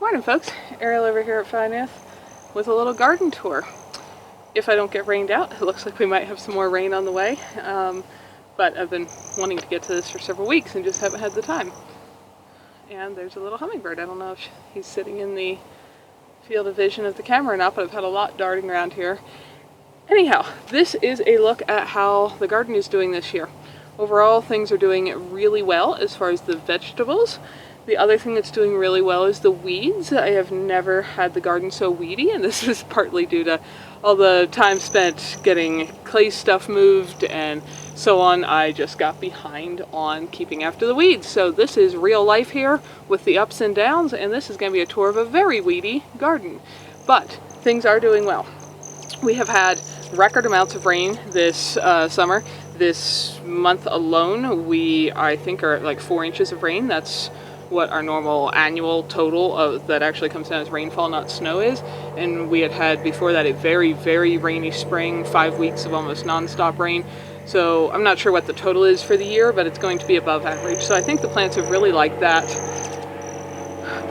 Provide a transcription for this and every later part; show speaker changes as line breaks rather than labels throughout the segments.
Morning folks, Ariel over here at Finance with a little garden tour. If I don't get rained out, it looks like we might have some more rain on the way, but I've been wanting to get to this for several weeks and just haven't had the time. And there's a little hummingbird. I don't know if he's sitting in the field of vision of the camera or not, but I've had a lot darting around here. Anyhow, this is a look at how the garden is doing this year. Overall, things are doing really well as far as the vegetables. The other thing that's doing really well is the weeds. I have never had the garden so weedy, and this is partly due to all the time spent getting clay stuff moved and so on. I just got behind on keeping after the weeds. So this is real life here with the ups and downs, and this is going to be a tour of a very weedy garden. But things are doing well. We have had record amounts of rain this summer. This month alone, I think are at like 4 inches of rain. That's what our normal annual total that actually comes down as rainfall, not snow, is. And we had before that a very, very rainy spring, 5 weeks of almost non-stop rain. So I'm not sure what the total is for the year, but it's going to be above average. So I think the plants have really liked that.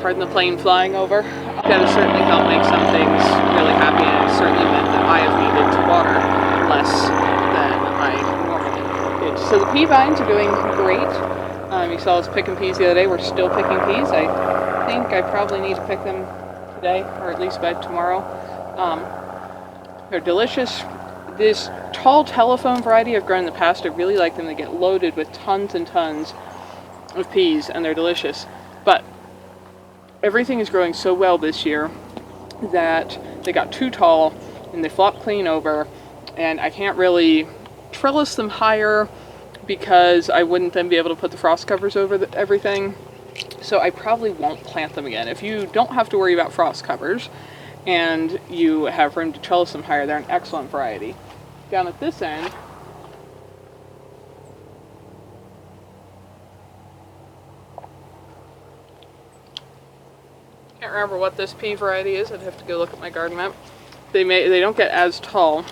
Pardon the plane flying over. That has certainly helped make some things really happy, and it's certainly meant that I have needed to water less than I normally did. So the pea vines are doing great. You saw us picking peas the other day. We're still picking peas. I think I probably need to pick them today, or at least by tomorrow. They're delicious. This tall telephone variety I've grown in the past. I really like them. They get loaded with tons and tons of peas, and they're delicious. But everything is growing so well this year that they got too tall and they flop clean over, and I can't really trellis them higher because I wouldn't then be able to put the frost covers over everything. So I probably won't plant them again. If you don't have to worry about frost covers and you have room to trellis them higher, they're an excellent variety. Down at this end, can't remember what this pea variety is. I'd have to go look at my garden map. They don't get as tall,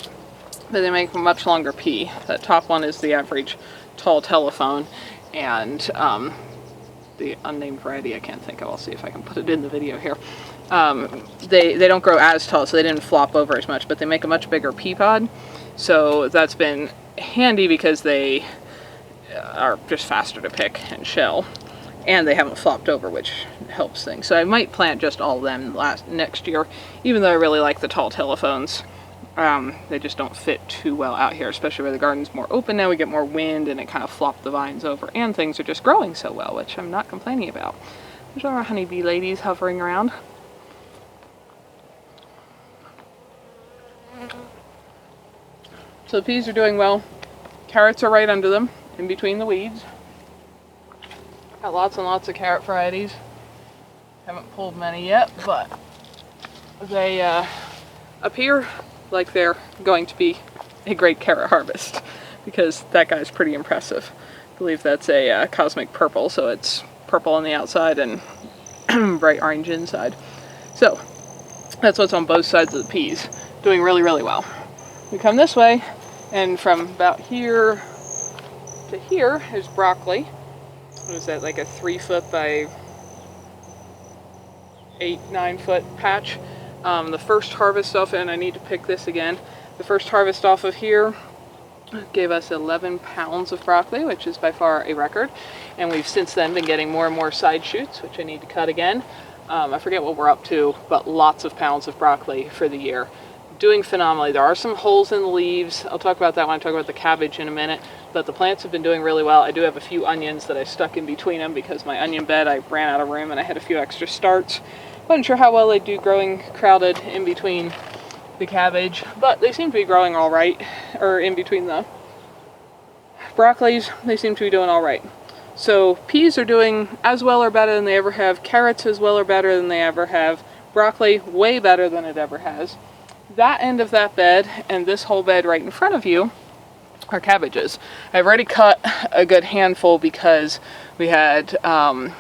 but they make a much longer pea. That top one is the average tall telephone, and the unnamed variety I can't think of. I'll see if I can put it in the video here. They don't grow as tall, so they didn't flop over as much, but they make a much bigger pea pod. So that's been handy because they are just faster to pick and shell, and they haven't flopped over, which helps things. So I might plant just all of them next year, even though I really like the tall telephones. They just don't fit too well out here, especially where the garden's more open now. We get more wind and it kind of flopped the vines over, and things are just growing so well, which I'm not complaining about. There's our honeybee ladies hovering around. So the peas are doing well. Carrots are right under them, in between the weeds. Got lots and lots of carrot varieties. Haven't pulled many yet, but they appear like they're going to be a great carrot harvest, because that guy's pretty impressive. I believe that's a cosmic purple, so it's purple on the outside and bright orange inside. So that's what's on both sides of the peas. Doing really, really well. We come this way, and from about here to here is broccoli. What is that, like a 3-foot by 8-9 foot patch? The first harvest off, and I need to pick this again, the first harvest off of here gave us 11 pounds of broccoli, which is by far a record, and we've since then been getting more and more side shoots, which I need to cut again. I forget what we're up to, but lots of pounds of broccoli for the year. Doing phenomenally. There are some holes in the leaves. I'll talk about that when I talk about the cabbage in a minute, but the plants have been doing really well. I do have a few onions that I stuck in between them because my onion bed, I ran out of room and I had a few extra starts. Wasn't sure how well they do growing crowded in between the cabbage, but they seem to be growing all right, or in between the broccolis, they seem to be doing all right. So peas are doing as well or better than they ever have. Carrots as well or better than they ever have. Broccoli way better than it ever has. That end of that bed and this whole bed right in front of you are cabbages. I've already cut a good handful because we had a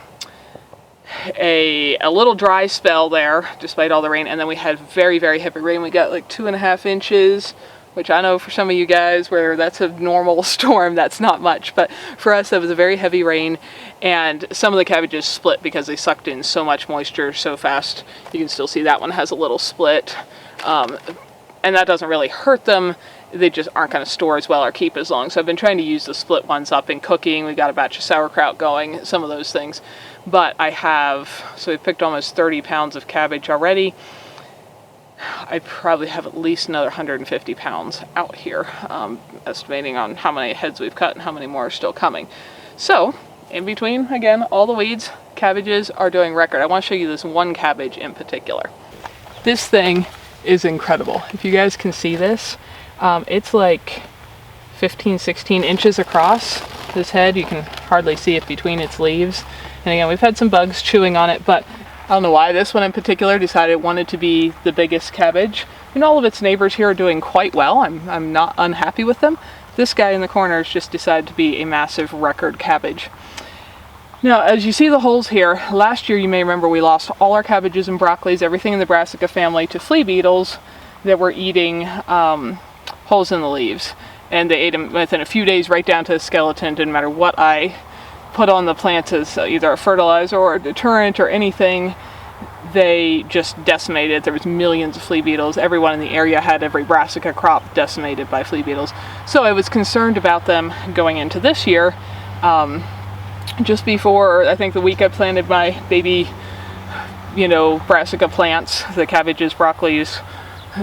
little dry spell there despite all the rain, and then we had very, very heavy rain. We got like 2.5 inches which I know for some of you guys where that's a normal storm, that's not much, but for us it was a very heavy rain, and some of the cabbages split because they sucked in so much moisture so fast. You can still see that one has a little split, and that doesn't really hurt them. They just aren't going to store as well or keep as long. So I've been trying to use the split ones up in cooking. We got a batch of sauerkraut going, some of those things. But so we picked almost 30 pounds of cabbage already. I probably have at least another 150 pounds out here, estimating on how many heads we've cut and how many more are still coming. So in between, again, all the weeds, cabbages are doing record. I want to show you this one cabbage in particular. This thing is incredible. If you guys can see this, it's like 15-16 inches across this head. You can hardly see it between its leaves. And again, we've had some bugs chewing on it, but I don't know why this one in particular decided it wanted to be the biggest cabbage. And all of its neighbors here are doing quite well. I'm not unhappy with them. This guy in the corner has just decided to be a massive record cabbage. Now, as you see the holes here, last year you may remember we lost all our cabbages and broccolis, everything in the brassica family, to flea beetles that were eating holes in the leaves. And they ate them within a few days right down to the skeleton. Didn't matter what I put on the plants as either a fertilizer or a deterrent or anything, they just decimated. There was millions of flea beetles. Everyone in the area had every brassica crop decimated by flea beetles. So I was concerned about them going into this year. Just before, I think the week I planted my baby, brassica plants, the cabbages, broccolis,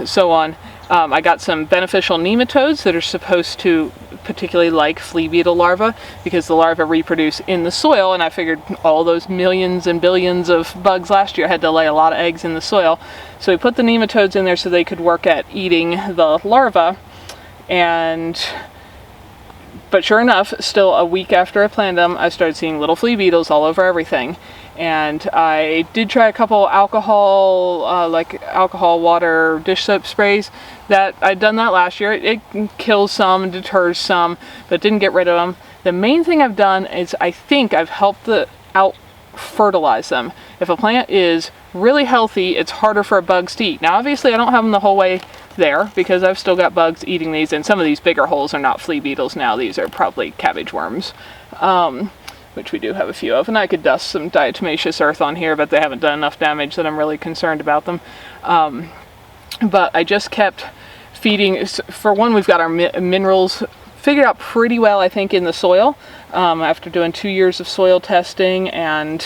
so on, I got some beneficial nematodes that are supposed to particularly like flea beetle larvae, because the larvae reproduce in the soil, and I figured all those millions and billions of bugs last year had to lay a lot of eggs in the soil. So we put the nematodes in there so they could work at eating the larvae, but sure enough, still a week after I planted them, I started seeing little flea beetles all over everything. And I did try a couple alcohol water dish soap sprays. That I'd done that last year. It kills some, deters some, but didn't get rid of them. The main thing I've done is I think I've helped out fertilize them. If a plant is really healthy, it's harder for bugs to eat. Now obviously I don't have them the whole way there because I've still got bugs eating these, and some of these bigger holes are not flea beetles now. These are probably cabbage worms, which we do have a few of. And I could dust some diatomaceous earth on here, but they haven't done enough damage that I'm really concerned about them. But I just kept feeding. For one, we've got our minerals figured out pretty well, I think, in the soil, after doing 2 years of soil testing and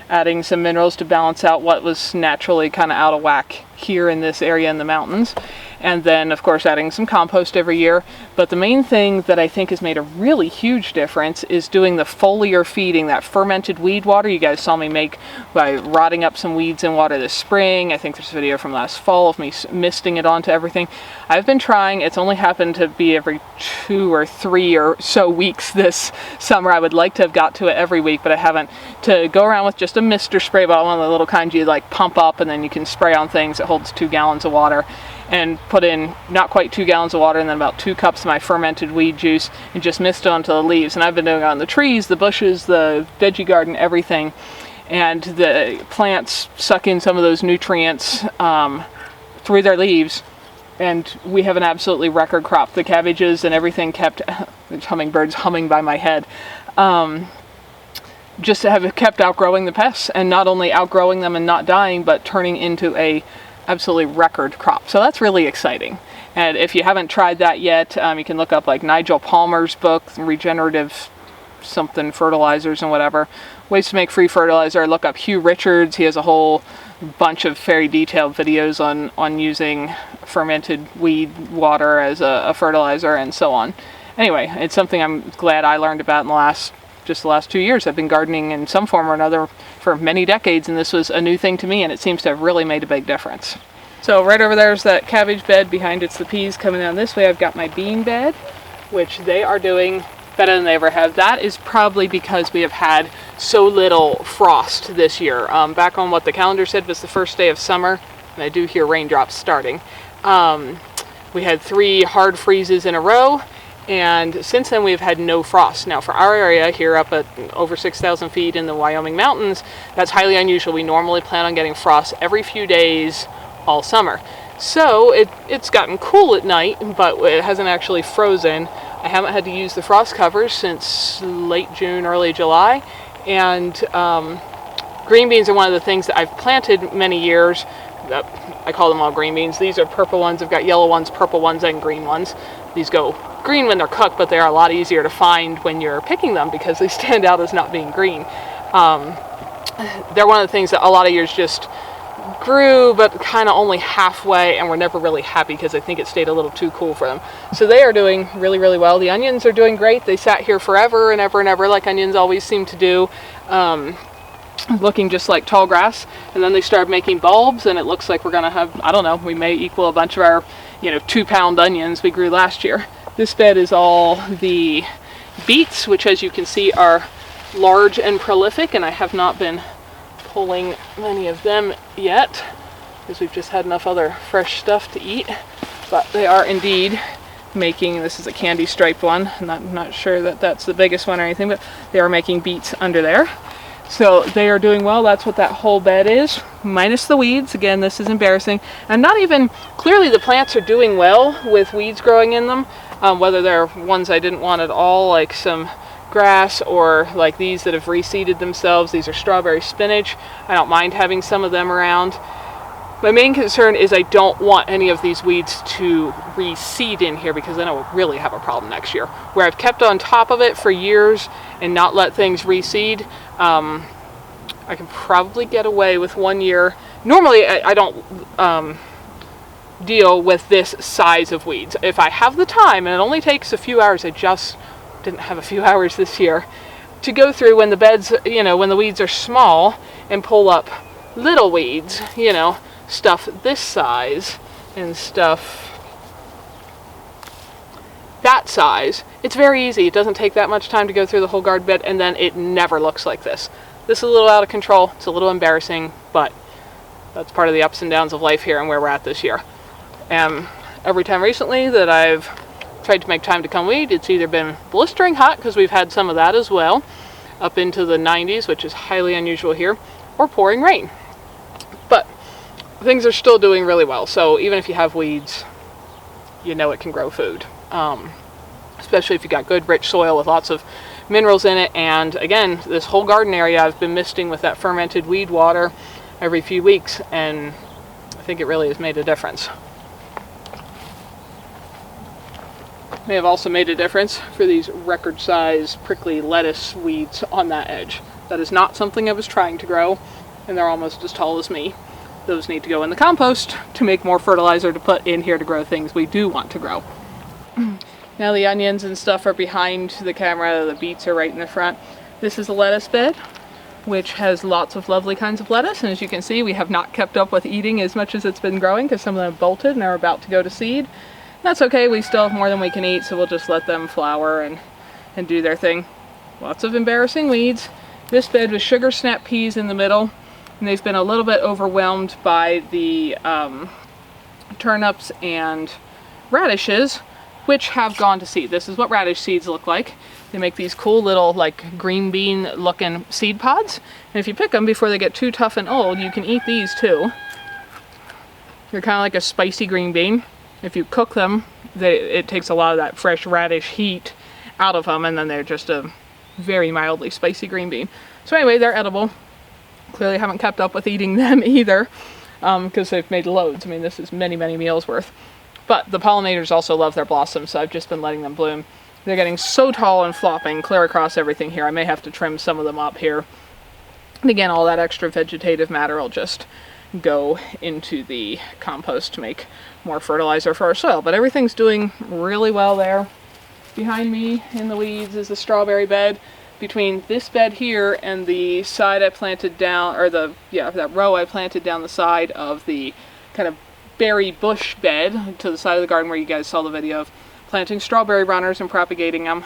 adding some minerals to balance out what was naturally kind of out of whack here in this area in the mountains. And then, of course, adding some compost every year. But the main thing that I think has made a really huge difference is doing the foliar feeding, that fermented weed water you guys saw me make by rotting up some weeds in water this spring. I think there's a video from last fall of me misting it onto everything. I've been trying. It's only happened to be every 2 or 3 or so weeks this summer. I would like to have got to it every week, but I haven't. To go around with just a mister spray bottle, one of the little kinds you like pump up and then you can spray on things. It holds 2 gallons of water, and put in not quite 2 gallons of water and then about 2 cups of my fermented weed juice and just mist it onto the leaves. And I've been doing it on the trees, the bushes, the veggie garden, everything. And the plants suck in some of those nutrients through their leaves. And we have an absolutely record crop. The cabbages and everything kept, there's hummingbirds humming by my head, just have kept outgrowing the pests, and not only outgrowing them and not dying, but turning into a absolutely record crop. So that's really exciting. And if you haven't tried that yet, you can look up like Nigel Palmer's book, Regenerative something fertilizers and whatever, ways to make free fertilizer. Look up Hugh Richards. He has a whole bunch of very detailed videos on using fermented weed water as a fertilizer and so on. Anyway, it's something I'm glad I learned about in the last 2 years. I've been gardening in some form or another for many decades, and this was a new thing to me, and it seems to have really made a big difference. So right over there is that cabbage bed. Behind it's the peas. Coming down this way, I've got my bean bed, which they are doing better than they ever have. That is probably because we have had so little frost this year. Back on what the calendar said was the first day of summer, and I do hear raindrops starting. We had 3 hard freezes in a row, and since then we've had no frost. Now for our area here up at over 6,000 feet in the Wyoming mountains, that's highly unusual. We normally plan on getting frost every few days all summer. So it's gotten cool at night, but it hasn't actually frozen. I haven't had to use the frost covers since late June, early July, and green beans are one of the things that I've planted many years. I call them all green beans. These are purple ones. I've got yellow ones, purple ones, and green ones. These go green when they're cooked, but they're a lot easier to find when you're picking them because they stand out as not being green. They're one of the things that a lot of years just grew, but kind of only halfway, and we're never really happy because I think it stayed a little too cool for them. So they are doing really, really well. The onions are doing great. They sat here forever and ever and ever, like onions always seem to do, looking just like tall grass. And then they started making bulbs, and it looks like we're gonna have, I don't know, we may equal a bunch of our 2-pound onions we grew last year. This bed is all the beets, which as you can see are large and prolific, and I have not been pulling many of them yet because we've just had enough other fresh stuff to eat, but they are indeed making, this is a candy striped one, I'm not sure that that's the biggest one or anything, but they are making beets under there. So they are doing well. That's what that whole bed is, minus the weeds. Again, this is embarrassing. And not even, clearly the plants are doing well with weeds growing in them, whether they're ones I didn't want at all, like some grass, or like these that have reseeded themselves. These are strawberry spinach. I don't mind having some of them around. My main concern is I don't want any of these weeds to reseed in here because then I will really have a problem next year. Where I've kept on top of it for years and not let things reseed, I can probably get away with 1 year. Normally I don't deal with this size of weeds. If I have the time, and it only takes a few hours, I just didn't have a few hours this year, to go through when the beds, when the weeds are small and pull up little weeds, stuff this size and stuff that size. It's very easy. It doesn't take that much time to go through the whole garden bed, and then it never looks like this. This is a little out of control. It's a little embarrassing, but that's part of the ups and downs of life here and where we're at this year. Every time recently that I've tried to make time to come weed, it's either been blistering hot, because we've had some of that as well, up into the 90s, which is highly unusual here, or pouring rain. But things are still doing really well. So even if you have weeds, it can grow food. Especially if you got good rich soil with lots of minerals in it. And again, this whole garden area I've been misting with that fermented weed water every few weeks, and I think it really has made a difference. May have also made a difference for these record size prickly lettuce weeds on that edge. That is not something I was trying to grow, and they're almost as tall as me. Those need to go in the compost to make more fertilizer to put in here to grow things we do want to grow. Now the onions and stuff are behind the camera, the beets are right in the front. This is a lettuce bed, which has lots of lovely kinds of lettuce, and as you can see, we have not kept up with eating as much as it's been growing because some of them have bolted and are about to go to seed. That's okay, we still have more than we can eat, so we'll just let them flower and do their thing. Lots of embarrassing weeds. This bed was sugar snap peas in the middle, and they've been a little bit overwhelmed by the turnips and radishes, which have gone to seed. This is what radish seeds look like. They make these cool little like green bean looking seed pods, and if you pick them before they get too tough and old, you can eat these too. They're kind of like a spicy green bean. If you cook them, it takes a lot of that fresh radish heat out of them, and then they're just a very mildly spicy green bean. So anyway, they're edible. Clearly haven't kept up with eating them either, because they've made loads. I mean, this is many, many meals worth. But the pollinators also love their blossoms, so I've just been letting them bloom. They're getting so tall and flopping clear across everything here. I may have to trim some of them up here. And again, all that extra vegetative matter will just go into the compost to make more fertilizer for our soil. But everything's doing really well there. Behind me in the weeds is the strawberry bed. Between this bed here and the side I planted down, or that row I planted down the side of the kind of berry bush bed to the side of the garden where you guys saw the video of planting strawberry runners and propagating them.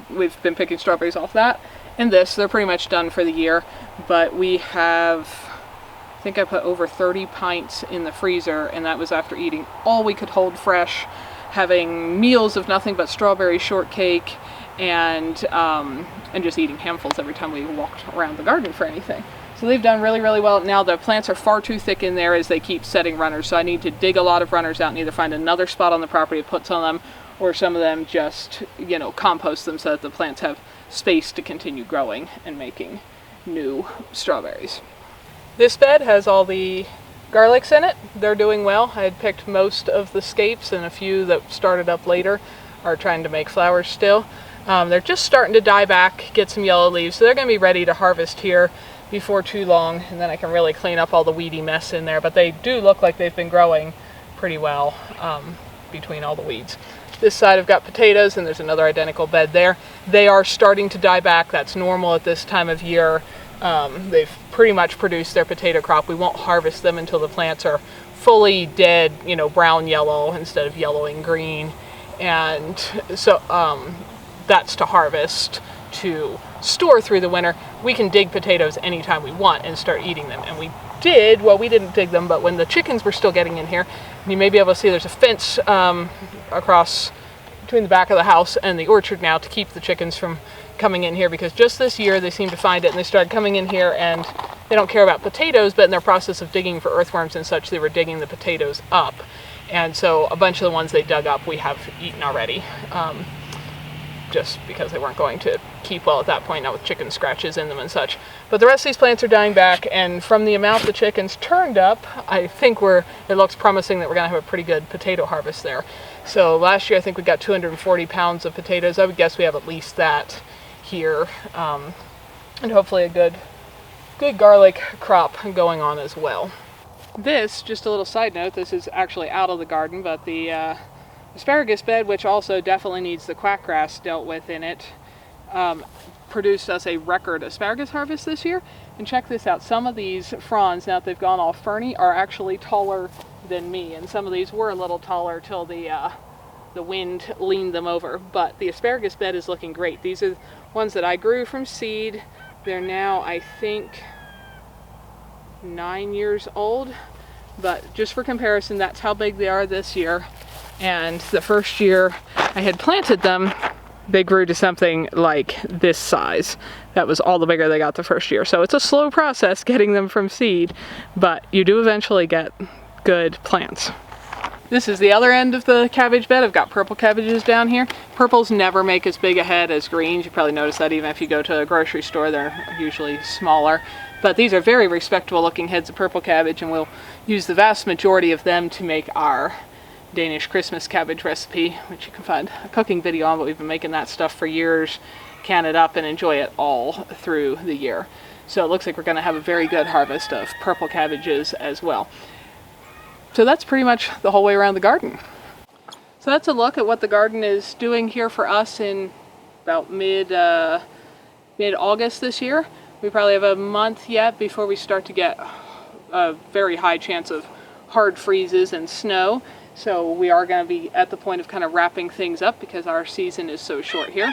We've been picking strawberries off that. And this, they're pretty much done for the year, but we have, I think I put over 30 pints in the freezer, and that was after eating all we could hold fresh, having meals of nothing but strawberry shortcake, and just eating handfuls every time we walked around the garden for anything. So they've done really, really well. Now the plants are far too thick in there as they keep setting runners, so I need to dig a lot of runners out and either find another spot on the property to put some of them, or some of them just, compost them so that the plants have space to continue growing and making new strawberries. This bed has all the garlics in it. They're doing well. I had picked most of the scapes, and a few that started up later are trying to make flowers still. They're just starting to die back, get some yellow leaves, so they're going to be ready to harvest here before too long, and then I can really clean up all the weedy mess in there. But they do look like they've been growing pretty well between all the weeds. This side I've got potatoes, and there's another identical bed there. They are starting to die back. That's normal at this time of year. They've pretty much produced their potato crop. We won't harvest them until the plants are fully dead, brown yellow instead of yellowing green. And so that's to harvest, to store through the winter. We can dig potatoes anytime we want and start eating them. And we did, well, we didn't dig them, but when the chickens were still getting in here, you may be able to see there's a fence across between the back of the house and the orchard now to keep the chickens from coming in here, because just this year they seem to find it and they started coming in here, and they don't care about potatoes, but in their process of digging for earthworms and such, they were digging the potatoes up. And so a bunch of the ones they dug up we have eaten already, just because they weren't going to keep well at that point, not with chicken scratches in them and such. But the rest of these plants are dying back, and from the amount the chickens turned up, I think it looks promising that we're going to have a pretty good potato harvest there. So last year I think we got 240 pounds of potatoes. I would guess we have at least that here, and hopefully a good garlic crop going on as well. This, just a little side note, this is actually out of the garden, but the asparagus bed, which also definitely needs the quackgrass dealt with in it, produced us a record asparagus harvest this year. And check this out, some of these fronds, now that they've gone all ferny, are actually taller than me, and some of these were a little taller till the wind leaned them over. But the asparagus bed is looking great. These are ones that I grew from seed. They're now, I think, 9 years old, but just for comparison, that's how big they are this year. And the first year I had planted them, they grew to something like this size. That was all the bigger they got the first year. So it's a slow process getting them from seed, but you do eventually get good plants. This is the other end of the cabbage bed. I've got purple cabbages down here. Purples never make as big a head as greens. You probably notice that even if you go to a grocery store, they're usually smaller. But these are very respectable looking heads of purple cabbage, and we'll use the vast majority of them to make our Danish Christmas cabbage recipe, which you can find a cooking video on, but we've been making that stuff for years, can it up and enjoy it all through the year. So it looks like we're going to have a very good harvest of purple cabbages as well. So that's pretty much the whole way around the garden. So that's a look at what the garden is doing here for us in about mid-August this year. We probably have a month yet before we start to get a very high chance of hard freezes and snow. So we are going to be at the point of kind of wrapping things up because our season is so short here.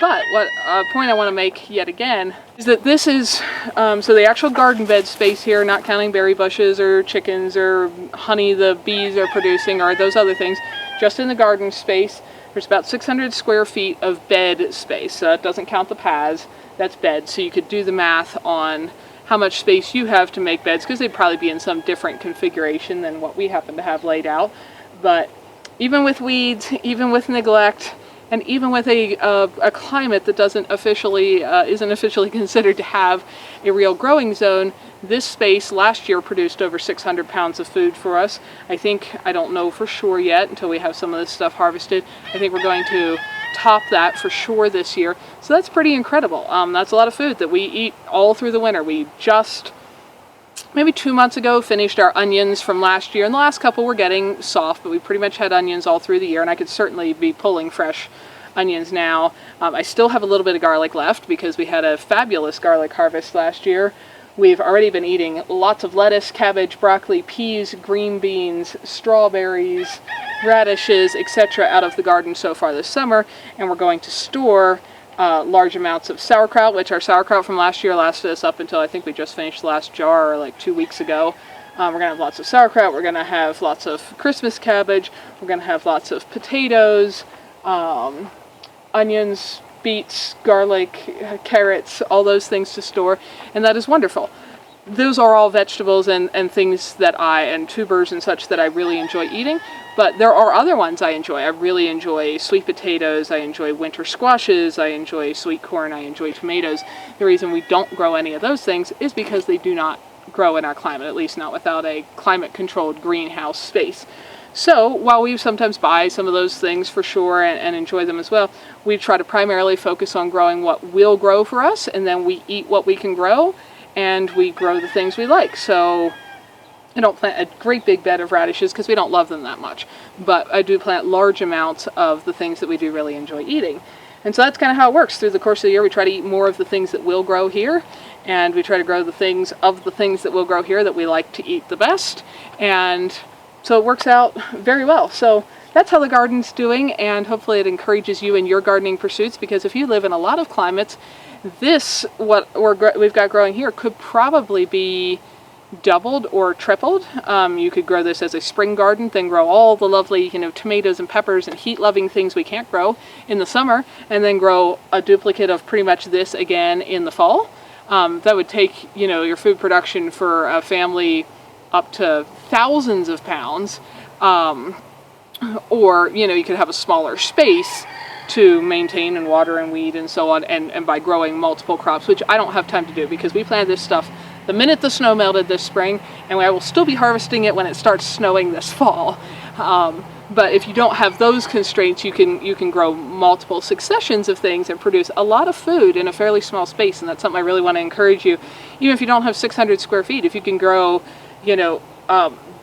But what a point I want to make yet again is that this is, so the actual garden bed space here, not counting berry bushes or chickens or honey the bees are producing or those other things, just in the garden space, there's about 600 square feet of bed space. So that doesn't count the paths, that's bed. So you could do the math on how much space you have to make beds, because they'd probably be in some different configuration than what we happen to have laid out. But even with weeds, even with neglect, and even with a climate that isn't officially considered to have a real growing zone, this space last year produced over 600 pounds of food for us. I don't know for sure yet until we have some of this stuff harvested. I think we're going to top that for sure this year. So that's pretty incredible. That's a lot of food that we eat all through the winter. We just, maybe 2 months ago, finished our onions from last year, and the last couple were getting soft, but we pretty much had onions all through the year, and I could certainly be pulling fresh onions now. I still have a little bit of garlic left because we had a fabulous garlic harvest last year. We've already been eating lots of lettuce, cabbage, broccoli, peas, green beans, strawberries, radishes, etc. out of the garden so far this summer, and we're going to store large amounts of sauerkraut, which our sauerkraut from last year lasted us up until I think we just finished the last jar like 2 weeks ago. We're going to have lots of sauerkraut, we're going to have lots of Christmas cabbage, we're going to have lots of potatoes, onions, beets, garlic, carrots, all those things to store, and that is wonderful. those are all vegetables and things that and tubers and such that I really enjoy eating. But there are other ones I enjoy. I really enjoy sweet potatoes, I enjoy winter squashes, I enjoy sweet corn, I enjoy tomatoes. The reason we don't grow any of those things is because they do not grow in our climate, at least not without a climate-controlled greenhouse space. So while we sometimes buy some of those things for sure and enjoy them as well, we try to primarily focus on growing what will grow for us, and then we eat what we can grow, and we grow the things we like. So I don't plant a great big bed of radishes because we don't love them that much, but I do plant large amounts of the things that we do really enjoy eating. And so that's kind of how it works. Through the course of the year, we try to eat more of the things that will grow here, and we try to grow the things that will grow here that we like to eat the best. And so it works out very well. So that's how the garden's doing, and hopefully it encourages you in your gardening pursuits, because if you live in a lot of climates, what we've got growing here could probably be doubled or tripled. You could grow this as a spring garden, then grow all the lovely, tomatoes and peppers and heat-loving things we can't grow in the summer, and then grow a duplicate of pretty much this again in the fall. That would take, your food production for a family up to thousands of pounds. Or, you could have a smaller space to maintain and water and weed and so on, and by growing multiple crops, which I don't have time to do because we planted this stuff the minute the snow melted this spring, and I will still be harvesting it when it starts snowing this fall. But if you don't have those constraints, you can grow multiple successions of things and produce a lot of food in a fairly small space, and that's something I really want to encourage you. Even if you don't have 600 square feet, if you can grow,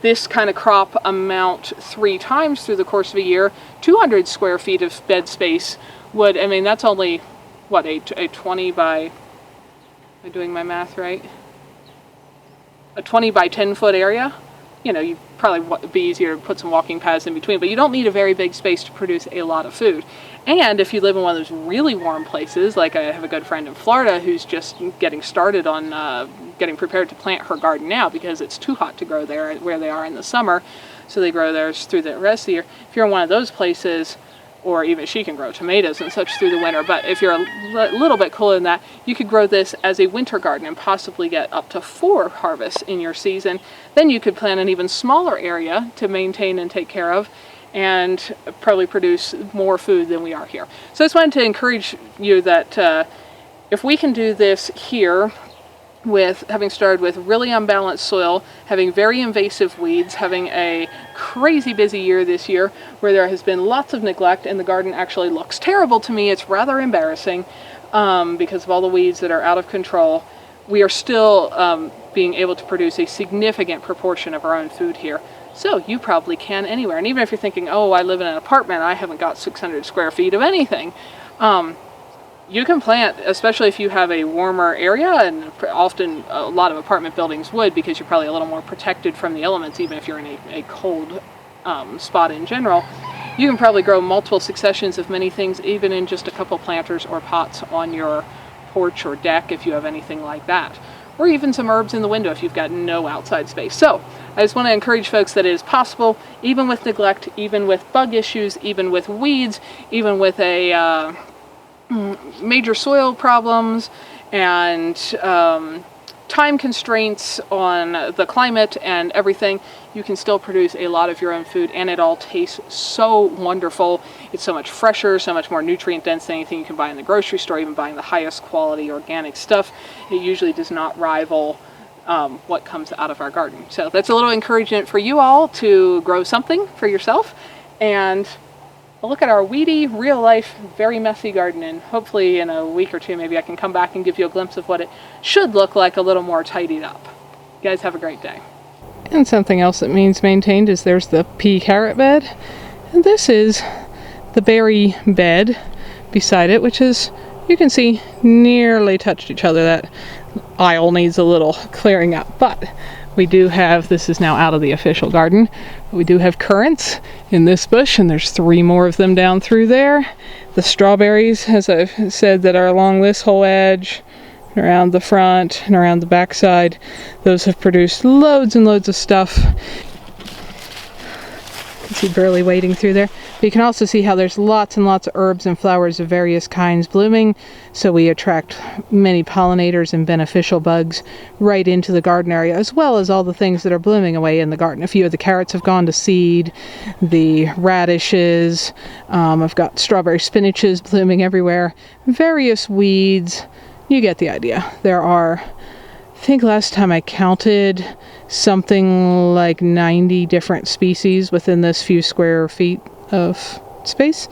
this kind of crop amount 3 times through the course of a year, 200 square feet of bed space would, that's only, what, a 20 by, am I doing my math right? A 20 by 10 foot area. You probably be easier to put some walking paths in between, but you don't need a very big space to produce a lot of food. And if you live in one of those really warm places, like I have a good friend in Florida who's just getting started on getting prepared to plant her garden now because it's too hot to grow there where they are in the summer, so they grow theirs through the rest of the year. If you're in one of those places, or even she can grow tomatoes and such through the winter, but if you're a little bit cooler than that, you could grow this as a winter garden and possibly get up to 4 harvests in your season. Then you could plant an even smaller area to maintain and take care of, and probably produce more food than we are here. So I just wanted to encourage you that if we can do this here, with having started with really unbalanced soil, having very invasive weeds, having a crazy busy year this year where there has been lots of neglect and the garden actually looks terrible to me. It's rather embarrassing because of all the weeds that are out of control. We are still being able to produce a significant proportion of our own food here. So you probably can anywhere. And even if you're thinking, oh, I live in an apartment, I haven't got 600 square feet of anything. You can plant, especially if you have a warmer area, and often a lot of apartment buildings would, because you're probably a little more protected from the elements, even if you're in a cold spot in general. You can probably grow multiple successions of many things, even in just a couple planters or pots on your porch or deck, if you have anything like that. Or even some herbs in the window if you've got no outside space. So I just want to encourage folks that it is possible, even with neglect, even with bug issues, even with weeds, even with a major soil problems and time constraints on the climate and everything, you can still produce a lot of your own food, and it all tastes so wonderful. It's so much fresher, so much more nutrient dense than anything you can buy in the grocery store. Even buying the highest quality organic stuff, it usually does not rival what comes out of our garden. So that's a little encouragement for you all to grow something for yourself, and look at our weedy, real life, very messy garden, and hopefully in a week or two maybe I can come back and give you a glimpse of what it should look like a little more tidied up. You guys have a great day. And something else that means maintained is there's the pea carrot bed, and this is the berry bed beside it, which is, you can see, nearly touched each other. That aisle needs a little clearing up, but we do have, this is now out of the official garden, but we do have currants in this bush, and there's 3 more of them down through there. The strawberries, as I've said, that are along this whole edge, around the front and around the back side, those have produced loads and loads of stuff. You can see burley wading through there. But you can also see how there's lots and lots of herbs and flowers of various kinds blooming, so we attract many pollinators and beneficial bugs right into the garden area, as well as all the things that are blooming away in the garden. A few of the carrots have gone to seed, the radishes, I've got strawberry spinaches blooming everywhere, various weeds. You get the idea. There are, I think last time I counted, something like 90 different species within this few square feet of space.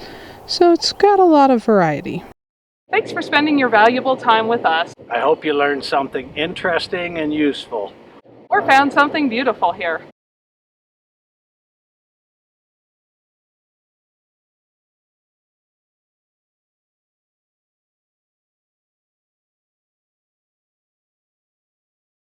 So it's got a lot of variety. Thanks for spending your valuable time with us.
I hope you learned something interesting and useful.
Or found something beautiful here.